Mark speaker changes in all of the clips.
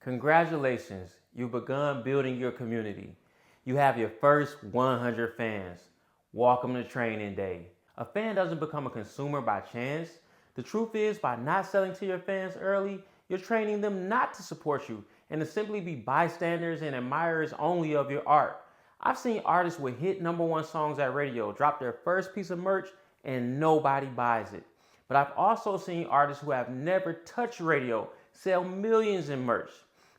Speaker 1: Congratulations, you've begun building your community. You have your first 100 fans. Welcome to training day. A fan doesn't become a consumer by chance. The truth is, by not selling to your fans early, you're training them not to support you and to simply be bystanders and admirers only of your art. I've seen artists with hit #1 songs at radio drop their first piece of merch and nobody buys it. But I've also seen artists who have never touched radio sell millions in merch.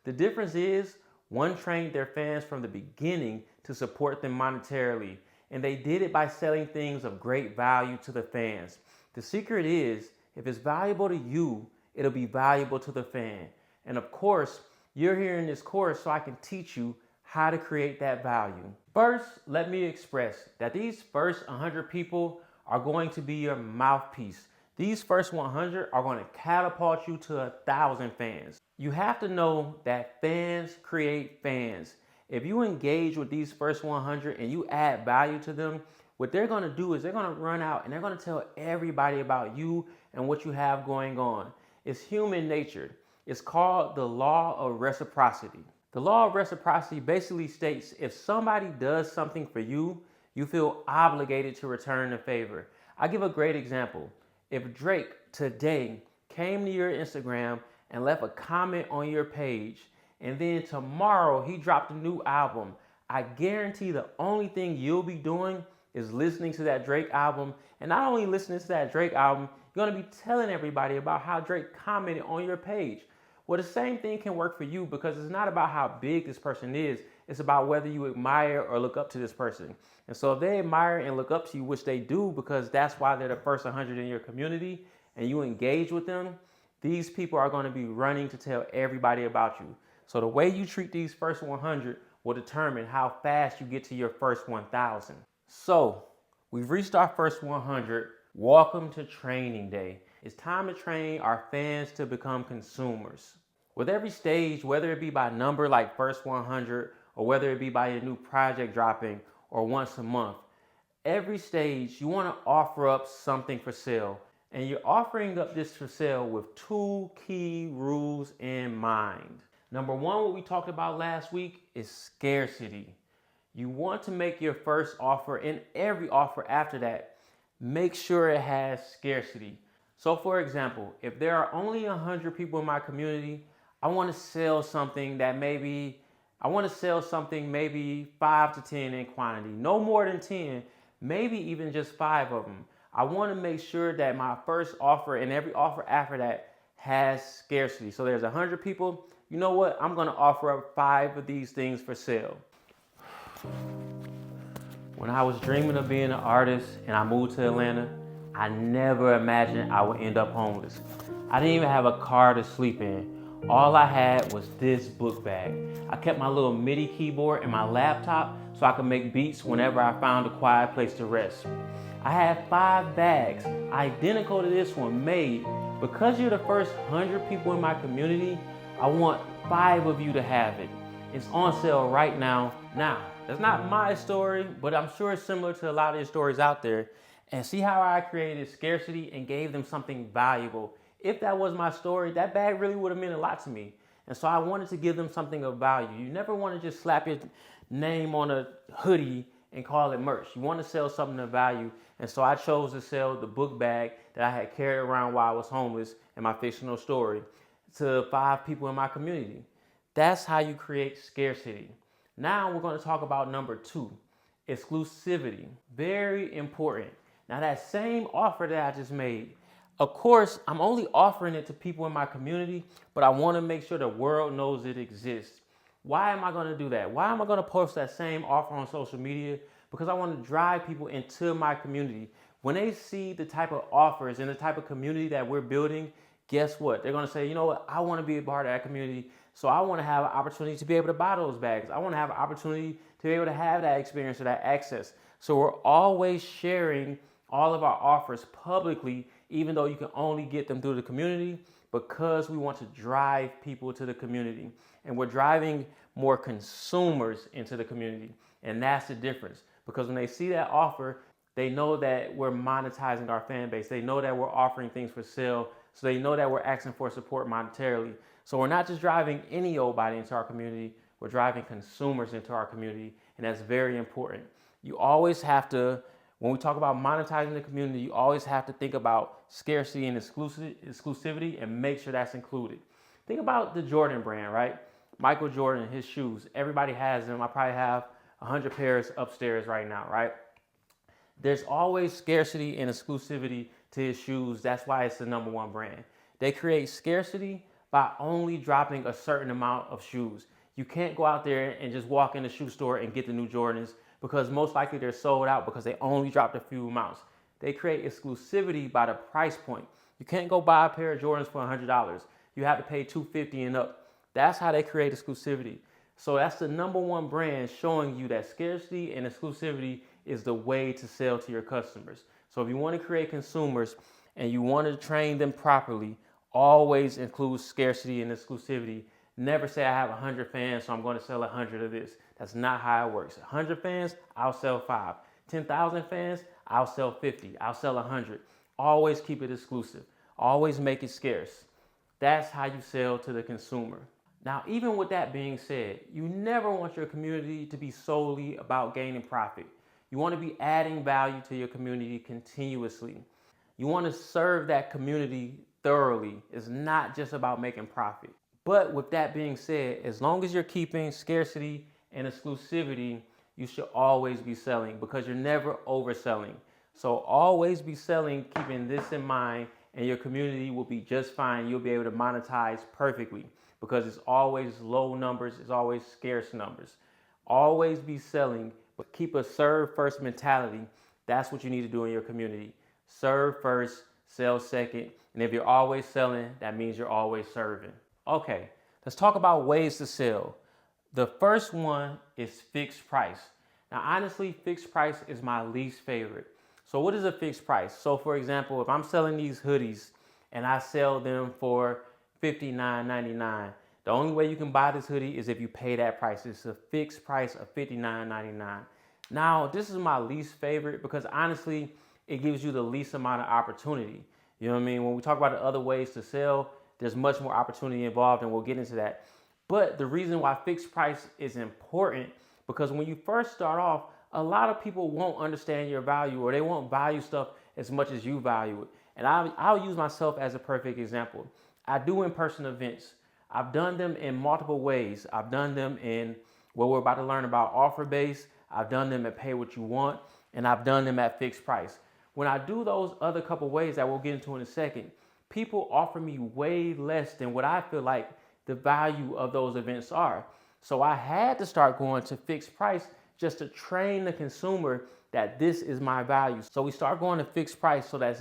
Speaker 1: The difference is one trained their fans from the beginning to support them monetarily, and they did it by selling things of great value to the fans. The secret is, if it's valuable to you, it'll be valuable to the fan. And of course, you're here in this course so I can teach you how to create that value. First, let me express that these first 100 people are going to be your mouthpiece. These first 100 are going to catapult you to 1,000 fans. You have to know that fans create fans. If you engage with these first 100 and you add value to them, what they're going to do is they're going to run out and they're going to tell everybody about you and what you have going on. It's human nature. It's called the law of reciprocity. The law of reciprocity basically states if somebody does something for you, you feel obligated to return the favor. I'll give a great example. If Drake today came to your Instagram and left a comment on your page, and then tomorrow he dropped a new album, I guarantee the only thing you'll be doing is listening to that Drake album. And not only listening to that Drake album, you're gonna be telling everybody about how Drake commented on your page. Well, the same thing can work for you because it's not about how big this person is. It's about whether you admire or look up to this person. And so if they admire and look up to you, which they do because that's why they're the first 100 in your community, and you engage with them, these people are going to be running to tell everybody about you. So the way you treat these first 100 will determine how fast you get to your first 1,000. So we've reached our first 100. Welcome to training day. It's time to train our fans to become consumers. With every stage, whether it be by number like first 100 or whether it be by your new project dropping or once a month, every stage you want to offer up something for sale. And you're offering up this for sale with 2 key rules in mind. Number 1, what we talked about last week is scarcity. You want to make your first offer and every offer after that, make sure it has scarcity. So for example, if there are only 100 people in my community, I want to sell something maybe 5 to 10 in quantity, no more than 10, maybe even just 5 of them. I want to make sure that my first offer and every offer after that has scarcity. So there's 100 people. You know what? I'm going to offer up 5 of these things for sale. When I was dreaming of being an artist and I moved to Atlanta, I never imagined I would end up homeless. I didn't even have a car to sleep in. All I had was this book bag. I kept my little MIDI keyboard and my laptop so I could make beats whenever I found a quiet place to rest. I had 5 bags, identical to this one, made. Because you're the first 100 people in my community, I want 5 of you to have it. It's on sale right now. Now, that's not my story, but I'm sure it's similar to a lot of your stories out there. And see how I created scarcity and gave them something valuable. If that was my story, that bag really would have meant a lot to me. And so I wanted to give them something of value. You never want to just slap your name on a hoodie and call it merch. You want to sell something of value. And so I chose to sell the book bag that I had carried around while I was homeless in my fictional story to 5 people in my community. That's how you create scarcity. Now we're going to talk about number 2, exclusivity. Very important. Now that same offer that I just made, of course, I'm only offering it to people in my community, but I want to make sure the world knows it exists. Why am I going to do that? Why am I going to post that same offer on social media? Because I want to drive people into my community. When they see the type of offers and the type of community that we're building, guess what? They're going to say, you know what? I want to be a part of that community. So I want to have an opportunity to be able to buy those bags. I want to have an opportunity to be able to have that experience or that access. So we're always sharing all of our offers publicly, even though you can only get them through the community, because we want to drive people to the community. And we're driving more consumers into the community. And that's the difference. Because when they see that offer, they know that we're monetizing our fan base. They know that we're offering things for sale. So they know that we're asking for support monetarily. So we're not just driving any old body into our community, we're driving consumers into our community, and that's very important. You always have to, when we talk about monetizing the community, you always have to think about scarcity and exclusivity and make sure that's included. Think about the Jordan brand, right? Michael Jordan, his shoes, everybody has them. I probably have 100 pairs upstairs right now, right? There's always scarcity and exclusivity to his shoes. That's why it's the #1 brand. They create scarcity by only dropping a certain amount of shoes. You can't go out there and just walk in the shoe store and get the new Jordans because most likely they're sold out because they only dropped a few amounts. They create exclusivity by the price point. You can't go buy a pair of Jordans for $100. You have to pay $250 and up. That's how they create exclusivity. So that's the #1 brand showing you that scarcity and exclusivity is the way to sell to your customers. So if you want to create consumers and you want to train them properly, always include scarcity and exclusivity. Never say I have 100 fans, so I'm going to sell 100 of this. That's not how it works. 100 fans, I'll sell 5. 10,000 fans, I'll sell 50. I'll sell 100. Always keep it exclusive. Always make it scarce. That's how you sell to the consumer. Now, even with that being said, you never want your community to be solely about gaining profit. You want to be adding value to your community continuously. You want to serve that community thoroughly. It's not just about making profit. But with that being said, as long as you're keeping scarcity and exclusivity, you should always be selling because you're never overselling. So always be selling, keeping this in mind, and your community will be just fine. You'll be able to monetize perfectly because it's always low numbers, it's always scarce numbers. Always be selling, but keep a serve first mentality. That's what you need to do in your community. Serve first, sell second. And if you're always selling, that means you're always serving. Okay, let's talk about ways to sell. The first one is fixed price. Now, honestly, fixed price is my least favorite. So what is a fixed price? So for example, if I'm selling these hoodies and I sell them for $59.99, the only way you can buy this hoodie is if you pay that price. It's a fixed price of $59.99. Now, this is my least favorite because honestly, it gives you the least amount of opportunity. You know what I mean? When we talk about the other ways to sell, there's much more opportunity involved, and we'll get into that. But the reason why fixed price is important, because when you first start off, a lot of people won't understand your value, or they won't value stuff as much as you value it. And I'll use myself as a perfect example. I do in-person events. I've done them in multiple ways. I've done them in what we're about to learn about offer-based. I've done them at pay what you want, and I've done them at fixed price. When I do those other couple ways that we'll get into in a second, people offer me way less than what I feel like the value of those events are. So I had to start going to fixed price just to train the consumer that this is my value. So we start going to fixed price so that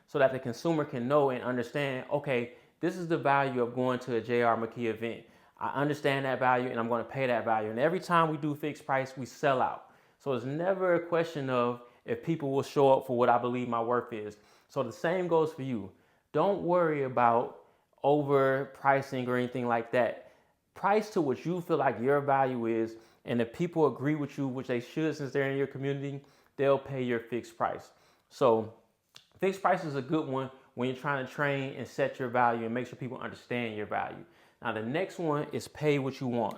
Speaker 1: the consumer can know and understand, okay, this is the value of going to a J.R. Mckee event. I understand that value and I'm going to pay that value. And every time we do fixed price, we sell out. So it's never a question of if people will show up for what I believe my worth is. So the same goes for you. Don't worry about overpricing or anything like that. Price to what you feel like your value is, and if people agree with you, which they should since they're in your community, they'll pay your fixed price. So fixed price is a good one when you're trying to train and set your value and make sure people understand your value. Now the next one is pay what you want.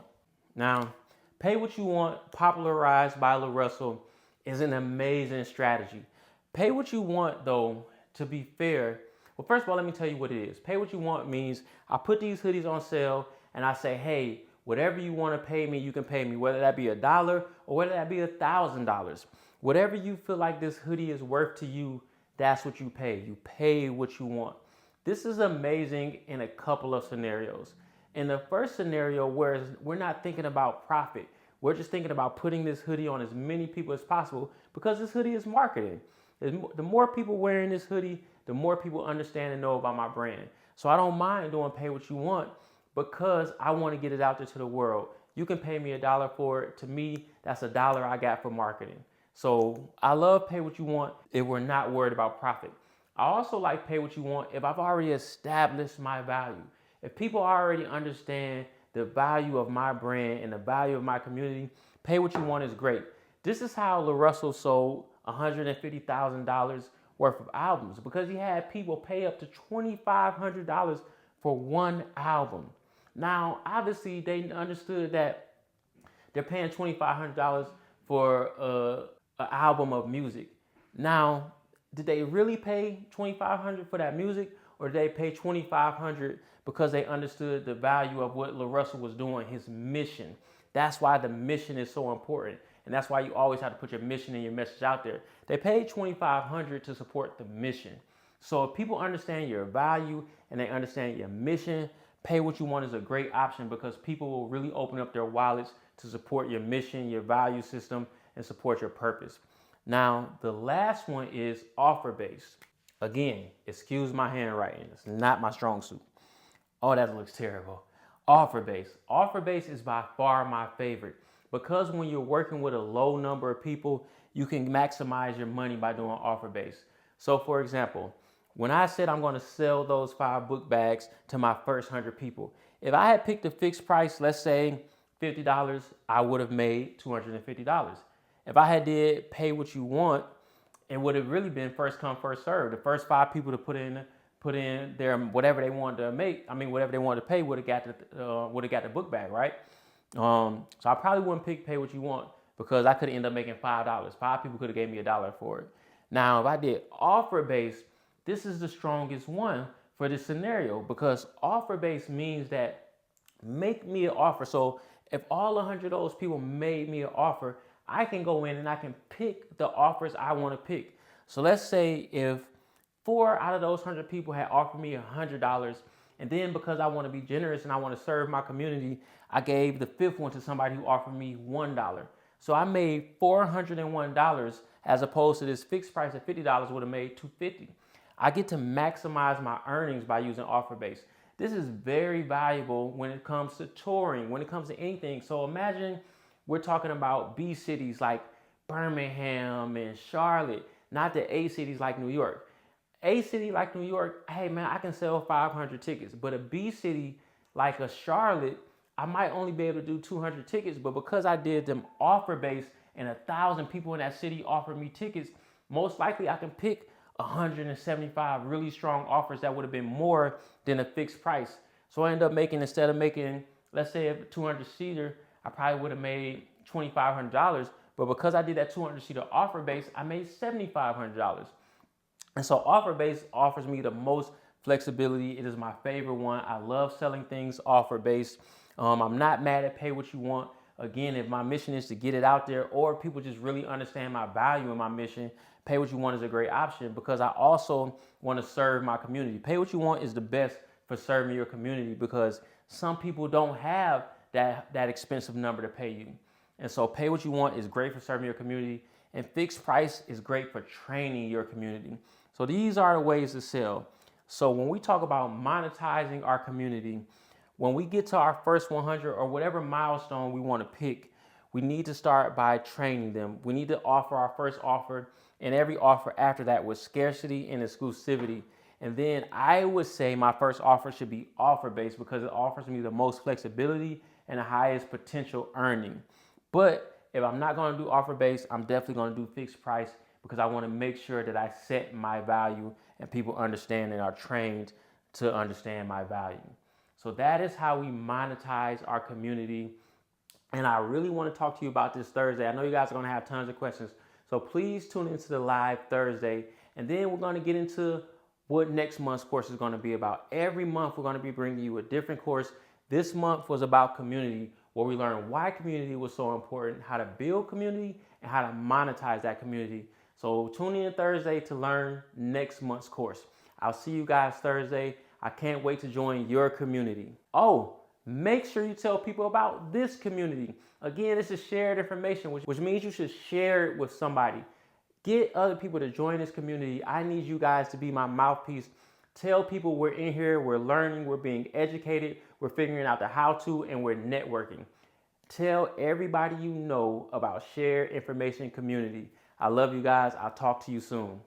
Speaker 1: Now, pay what you want, popularized by LaRussell, is an amazing strategy. Pay what you want, though, to be fair. Well, first of all, let me tell you what it is. Pay what you want means I put these hoodies on sale and I say, hey, whatever you want to pay me, you can pay me, whether that be $1 or whether that be $1,000. Whatever you feel like this hoodie is worth to you, that's what you pay. You pay what you want. This is amazing in a couple of scenarios. In the first scenario, where we're not thinking about profit, we're just thinking about putting this hoodie on as many people as possible because this hoodie is marketing. The more people wearing this hoodie, the more people understand and know about my brand. So I don't mind doing pay what you want because I want to get it out there to the world. You can pay me $1 for it. To me, that's $1 I got for marketing. So I love pay what you want if we're not worried about profit. I also like pay what you want if I've already established my value. If people already understand the value of my brand and the value of my community, pay what you want is great. This is how LaRussell sold $150,000 worth of albums because he had people pay up to $2,500 for one album. Now, obviously, they understood that they're paying $2,500 for an album of music. Now, did they really pay $2,500 for that music, or did they pay $2,500 because they understood the value of what LaRussell was doing, his mission? That's why the mission is so important, and that's why you always have to put your mission and your message out there. They paid $2,500 to support the mission. So if people understand your value and they understand your mission, pay what you want is a great option, because people will really open up their wallets to support your mission, your value system, and support your purpose. Now, the last one is offer-based. Again, excuse my handwriting. It's not my strong suit. Oh, that looks terrible. Offer-based. Offer-based is by far my favorite, because when you're working with a low number of people, you can maximize your money by doing offer-based. So for example, when I said I'm going to sell those 5 book bags to my first 100 people, if I had picked a fixed price, let's say $50, I would have made $250. If I had did pay what you want, it would have really been first come, first serve. The first 5 people to put in their whatever they wanted to make, whatever they wanted to pay would have got the book bag, right? So I probably wouldn't pick pay what you want, because I could end up making $5. 5 people could have gave me $1 for it. Now, if I did offer-based, this is the strongest one for this scenario, because offer-based means that make me an offer. So if all 100 of those people made me an offer, I can go in and I can pick the offers I want to pick. So let's say if 4 out of those 100 people had offered me $100, and then because I want to be generous and I want to serve my community, I gave the 5th one to somebody who offered me $1. So I made $401, as opposed to this fixed price of $50 would have made $250. I get to maximize my earnings by using offer-based. This is very valuable when it comes to touring, when it comes to anything. So imagine we're talking about B cities like Birmingham and Charlotte, not the A cities like New York. A city like New York, hey man, I can sell 500 tickets, but a B city like a Charlotte, I might only be able to do 200 tickets, but because I did them offer-based and 1,000 people in that city offered me tickets, most likely I can pick 175 really strong offers that would have been more than a fixed price. So I end up making, instead of making, let's say a 200-seater, I probably would have made $2,500, but because I did that 200-seater offer-based, I made $7,500. And so offer-based offers me the most flexibility. It is my favorite one. I love selling things offer-based. I'm not mad at pay what you want. Again, if my mission is to get it out there, or people just really understand my value in my mission, pay what you want is a great option, because I also want to serve my community. Pay what you want is the best for serving your community, because some people don't have that expensive number to pay you. And so pay what you want is great for serving your community, and fixed price is great for training your community. So these are the ways to sell. So when we talk about monetizing our community, when we get to our first 100 or whatever milestone we want to pick, we need to start by training them. We need to offer our first offer, and every offer after that with scarcity and exclusivity. And then I would say my first offer should be offer-based, because it offers me the most flexibility and the highest potential earning. But if I'm not going to do offer-based, I'm definitely going to do fixed price, because I want to make sure that I set my value and people understand and are trained to understand my value. So that is how we monetize our community. And I really want to talk to you about this Thursday. I know you guys are going to have tons of questions. So please tune into the live Thursday. And then we're going to get into what next month's course is going to be about. Every month, we're going to be bringing you a different course. This month was about community, where we learned why community was so important, how to build community, and how to monetize that community. So tune in Thursday to learn next month's course. I'll see you guys Thursday. I can't wait to join your community. Oh, make sure you tell people about this community. Again, this is shared information, which means you should share it with somebody. Get other people to join this community. I need you guys to be my mouthpiece. Tell people we're in here, we're learning, we're being educated, we're figuring out the how-to, and we're networking. Tell everybody you know about shared information community. I love you guys. I'll talk to you soon.